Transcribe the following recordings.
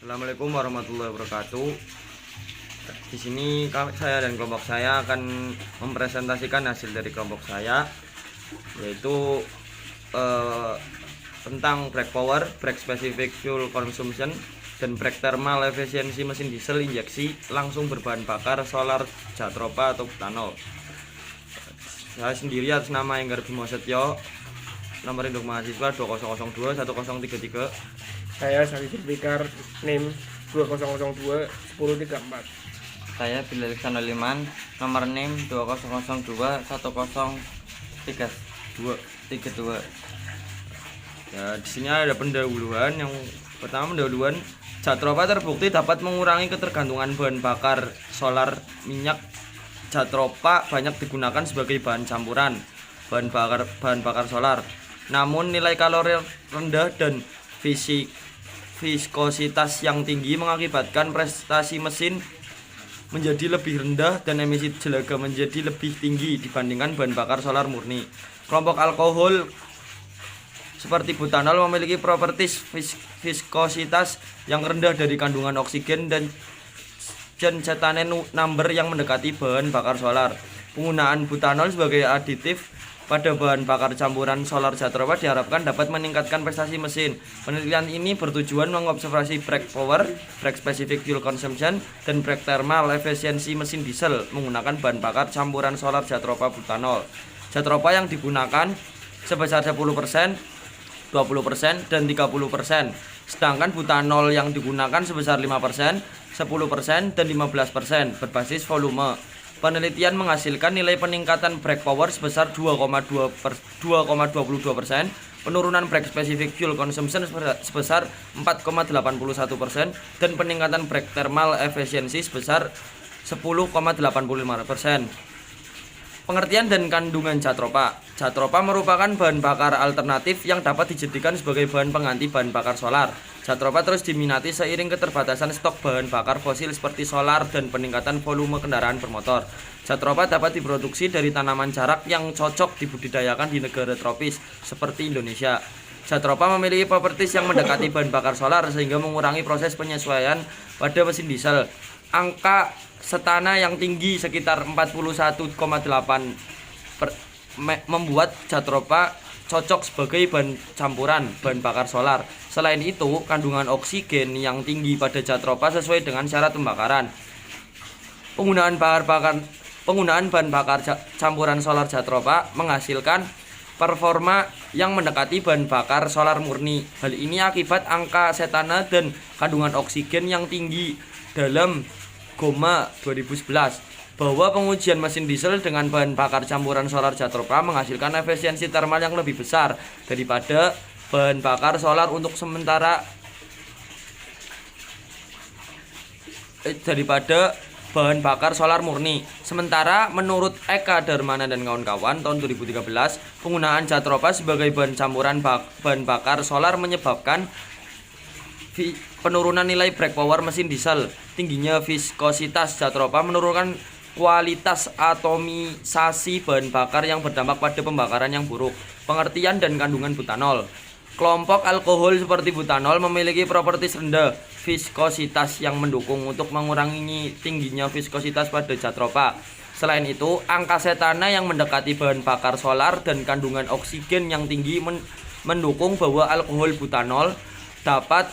Assalamualaikum warahmatullahi wabarakatuh. Di sini saya dan kelompok saya akan mempresentasikan hasil dari kelompok saya, yaitu tentang brake power, brake specific fuel consumption, dan brake thermal efisiensi mesin diesel injeksi langsung berbahan bakar solar Jatropa atau butanol. Saya sendiri atas nama Enggar Bimo Setyo, nomor induk mahasiswa 2002 1033. Saya Sari Fikar, NIM 2002 1034. Saya Bilal Iksan Liman, nomor NIM 2002 1032. Ya, di sini ada pendahuluan. Yang pertama, pendahuluan Jatropa terbukti dapat mengurangi ketergantungan bahan bakar solar minyak. Jatropa banyak digunakan sebagai bahan campuran bahan bakar solar. Namun nilai kalori rendah dan viskositas yang tinggi mengakibatkan prestasi mesin menjadi lebih rendah dan emisi jelaga menjadi lebih tinggi dibandingkan bahan bakar solar murni. Kelompok alkohol seperti butanol memiliki properties viskositas yang rendah dari kandungan oksigen dan cetane number yang mendekati bahan bakar solar. Penggunaan butanol sebagai aditif pada bahan bakar campuran solar Jatropa diharapkan dapat meningkatkan prestasi mesin. Penelitian ini bertujuan mengobservasi brake power, brake specific fuel consumption, dan brake thermal efisiensi mesin diesel menggunakan bahan bakar campuran solar Jatropa butanol. Jatropa yang digunakan sebesar 10%, 20%, dan 30%. Sedangkan butanol yang digunakan sebesar 5%, 10%, dan 15% berbasis volume. Penelitian menghasilkan nilai peningkatan brake power sebesar 2,22%, penurunan brake specific fuel consumption sebesar 4,81%, dan peningkatan brake thermal efisiensi sebesar 10,85%. Pengertian dan kandungan Jatropa. Jatropa merupakan bahan bakar alternatif yang dapat dijadikan sebagai bahan pengganti bahan bakar solar. Jatropa terus diminati seiring keterbatasan stok bahan bakar fosil seperti solar dan peningkatan volume kendaraan bermotor. Jatropa dapat diproduksi dari tanaman jarak yang cocok dibudidayakan di negara tropis seperti Indonesia. Jatropa memiliki properties yang mendekati bahan bakar solar sehingga mengurangi proses penyesuaian pada mesin diesel. Angka setana yang tinggi sekitar 41,8 membuat Jatropa cocok sebagai bahan campuran bahan bakar solar. Selain itu, kandungan oksigen yang tinggi pada Jatropa sesuai dengan syarat pembakaran. Penggunaan bahan bakar campuran solar Jatropa menghasilkan performa yang mendekati bahan bakar solar murni. Hal ini akibat angka setana dan kandungan oksigen yang tinggi dalam GOMA 2011. Bahwa pengujian mesin diesel dengan bahan bakar campuran solar Jatropa menghasilkan efisiensi thermal yang lebih besar daripada bahan bakar solar untuk daripada bahan bakar solar murni. Sementara menurut Eka Darmana dan kawan-kawan tahun 2013, penggunaan Jatropa sebagai bahan campuran bahan bakar solar menyebabkan penurunan nilai brake power mesin diesel. Tingginya viskositas Jatropa menurunkan kualitas atomisasi bahan bakar yang berdampak pada pembakaran yang buruk. Pengertian dan kandungan butanol. Kelompok alkohol seperti butanol memiliki properties rendah viskositas yang mendukung untuk mengurangi tingginya viskositas pada Jatropa. Selain itu, angka setana yang mendekati bahan bakar solar dan kandungan oksigen yang tinggi mendukung bahwa alkohol butanol dapat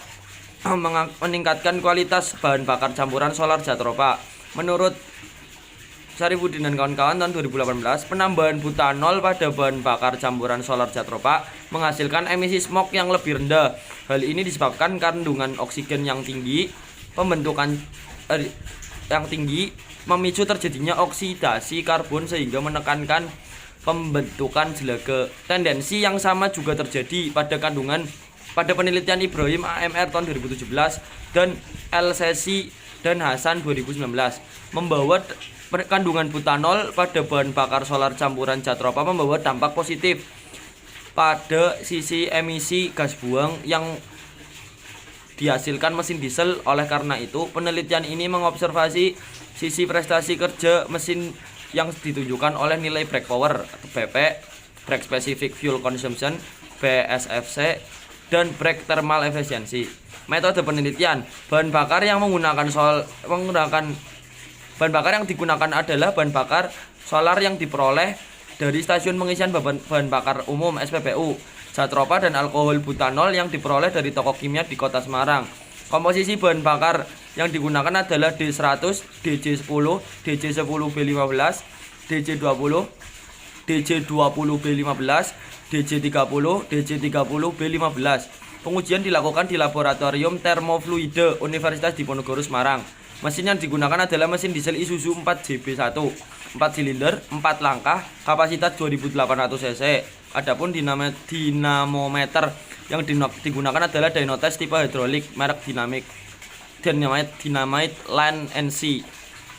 meningkatkan kualitas bahan bakar campuran solar Jatropa. Menurut Sarifudin dan kawan-kawan tahun 2018, penambahan butanol pada bahan bakar campuran solar Jatropa menghasilkan emisi smog yang lebih rendah. Hal ini disebabkan kandungan oksigen yang tinggi, memicu terjadinya oksidasi karbon sehingga menekankan pembentukan jelaga. Tendensi yang sama juga terjadi pada penelitian Ibrahim AMR tahun 2017 dan LCC dan Hasan 2019 membawa kandungan butanol pada bahan bakar solar campuran Jatropa membawa dampak positif pada sisi emisi gas buang yang dihasilkan mesin diesel. Oleh karena itu, penelitian ini mengobservasi sisi prestasi kerja mesin yang ditunjukkan oleh nilai brake power BP, brake specific fuel consumption BSFC, dan break thermal efisiensi. Metode penelitian, bahan bakar yang bahan bakar yang digunakan adalah bahan bakar solar yang diperoleh dari stasiun pengisian bahan bakar umum SPBU, zat ropa dan alkohol butanol yang diperoleh dari toko kimia di Kota Semarang. Komposisi bahan bakar yang digunakan adalah D100, DJ10, DJ10B15, DJ20, DJ20B15, DJ30, DJ30B15. Pengujian dilakukan di Laboratorium Termofluide Universitas Diponegoro Semarang. Mesin yang digunakan adalah mesin diesel Isuzu 4JB1, 4 silinder, 4 langkah, kapasitas 2800 cc. Adapun dinamometer yang digunakan adalah Dynotex tipe hidrolik merek Dynamite Land NC.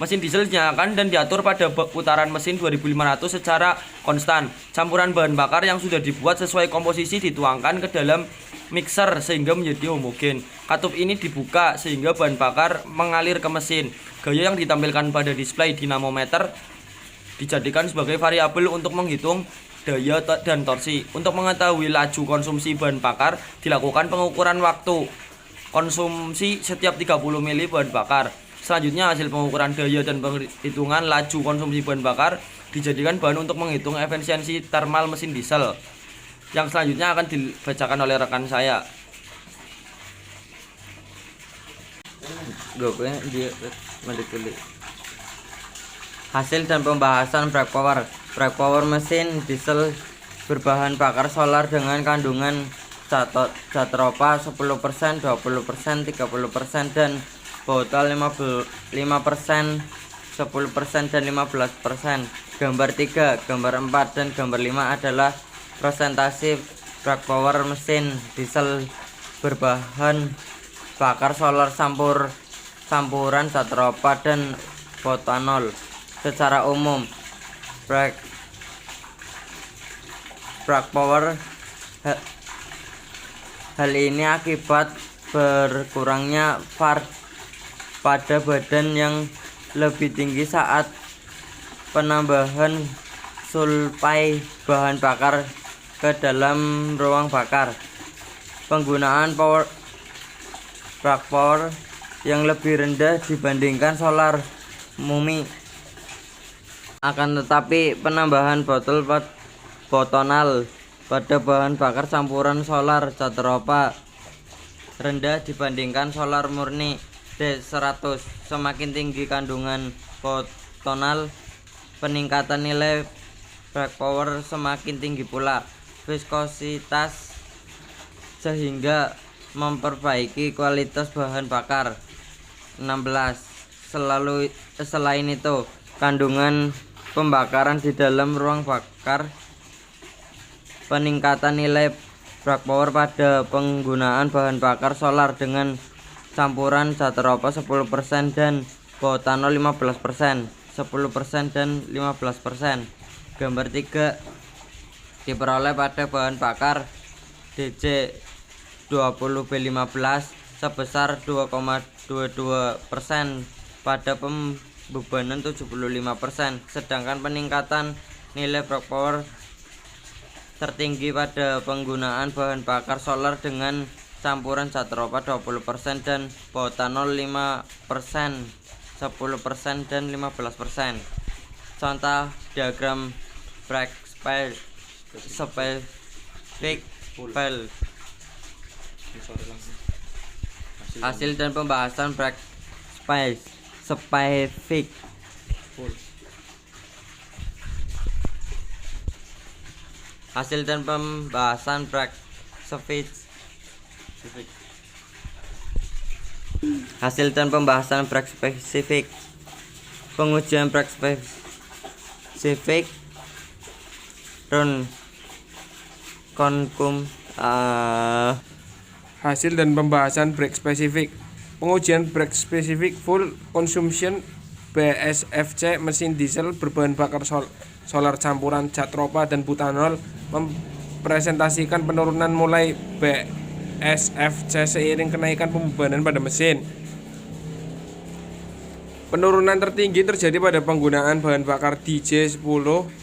Mesin diesel dinyalakan dan diatur pada putaran mesin 2500 secara konstan. Campuran bahan bakar yang sudah dibuat sesuai komposisi dituangkan ke dalam mixer sehingga menjadi homogen. Katup ini dibuka sehingga bahan bakar mengalir ke mesin. Gaya yang ditampilkan pada display dinamometer dijadikan sebagai variabel untuk menghitung daya dan torsi. Untuk mengetahui laju konsumsi bahan bakar, dilakukan pengukuran waktu konsumsi setiap 30 mili bahan bakar. Selanjutnya hasil pengukuran daya dan perhitungan laju konsumsi bahan bakar dijadikan bahan untuk menghitung efisiensi thermal mesin diesel. Yang selanjutnya akan dibacakan oleh rekan saya. Hasil dan pembahasan brake power. Brake power mesin diesel berbahan bakar solar dengan kandungan zat ropa 10%, 20%, 30% dan botol 5%, 10% dan 15%. Gambar 3, gambar 4 dan gambar 5 adalah presentasi brake power mesin diesel berbahan bakar solar campuran zat ropa dan butanol. Secara umum, brake power hal ini akibat berkurangnya VAR pada badan yang lebih tinggi saat penambahan sulfai bahan bakar ke dalam ruang bakar. Penggunaan brake power yang lebih rendah dibandingkan solar murni. Akan tetapi penambahan butanol pada bahan bakar campuran solar zat ropa rendah dibandingkan solar murni. D100. Semakin tinggi kandungan butanol, peningkatan nilai brake power semakin tinggi pula. Viskositas sehingga memperbaiki kualitas bahan bakar. 16. Selain itu, kandungan pembakaran di dalam ruang bakar, peningkatan nilai brake power pada penggunaan bahan bakar solar dengan campuran zat ropa 10% dan butanol 15%, 10% dan 15%. Gambar 3 diperoleh pada bahan bakar DJ20B15 sebesar 2,22% pada pembebanan 75%, sedangkan peningkatan nilai brake power tertinggi pada penggunaan bahan bakar solar dengan campuran zat ropa 20% dan butanol 5%, 10% dan 15%. Contoh diagram brake specific file. Hasil dan pembahasan brake specific. Hasil dan pembahasan brake specific. Hasil dan pembahasan brake spesifik. Pengujian brake spesifik run konkum Hasil dan pembahasan brake spesifik. Pengujian brake spesifik full consumption BSFC mesin diesel berbahan bakar solar campuran zat ropa dan butanol mempresentasikan penurunan mulai BSFC seiring kenaikan pembebanan pada mesin. Penurunan tertinggi terjadi pada penggunaan bahan bakar DJ10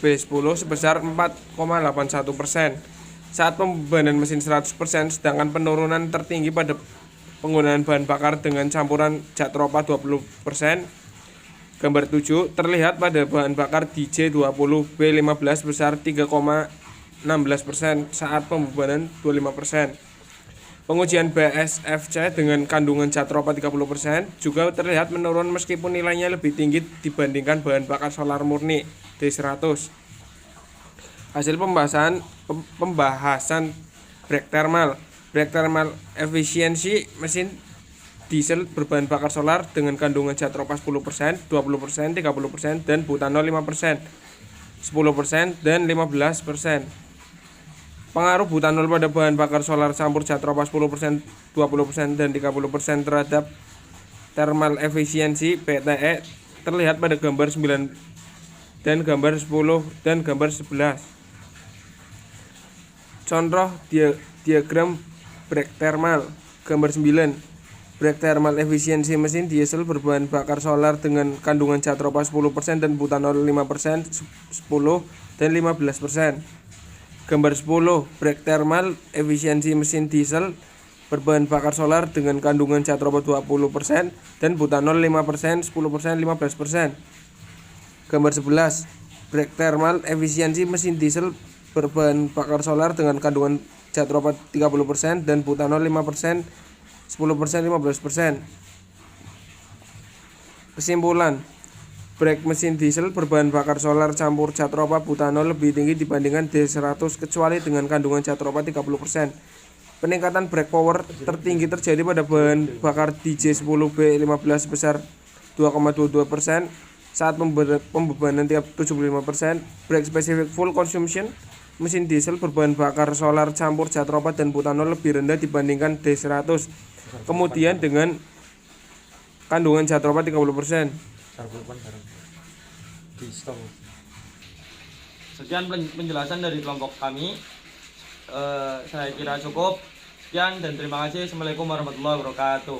B10 sebesar 4,81%. saat pembebanan mesin 100%, sedangkan penurunan tertinggi pada penggunaan bahan bakar dengan campuran zat tropa 20%. Gambar 7 terlihat pada bahan bakar DJ20B15 besar 3,16% saat pembebanan 25%. Pengujian BSFC dengan kandungan zat tropa 30% juga terlihat menurun meskipun nilainya lebih tinggi dibandingkan bahan bakar solar murni D100. Hasil pembahasan break thermal efisiensi mesin diesel berbahan bakar solar dengan kandungan zat tropa 10%, 20%, 30% dan butanol 5%, 10% dan 15%. Pengaruh butanol pada bahan bakar solar campur zat tropa 10%, 20% dan 30% terhadap thermal efisiensi BTE terlihat pada gambar 9 dan gambar 10 dan gambar 11. Contoh diagram break thermal. Gambar 9. Break thermal efisiensi mesin diesel berbahan bakar solar dengan kandungan zat tropa 10% dan butanol 5%, 10 dan 15%. Gambar 10. Break thermal efisiensi mesin diesel berbahan bakar solar dengan kandungan zat tropa 20% dan butanol 5%, 10%, 15%. Gambar 11. Break thermal efisiensi mesin diesel berbahan bakar solar dengan kandungan zat tropa 30% dan butanol 5%, 10%, 15%. Kesimpulan, brake mesin diesel berbahan bakar solar campur zat tropa butanol lebih tinggi dibandingkan D100 kecuali dengan kandungan zat tropa 30%. Peningkatan brake power tertinggi terjadi pada bahan bakar DJ10B15 sebesar 2,22% saat pembebanan 75%. Brake specific fuel consumption mesin diesel berbahan bakar solar campur zat tropa dan butanol lebih rendah dibandingkan D100. Kemudian dengan kandungan zat tropa 30%. Sekian penjelasan dari kelompok kami. Saya kira cukup. Sekian dan terima kasih. Assalamualaikum warahmatullahi wabarakatuh.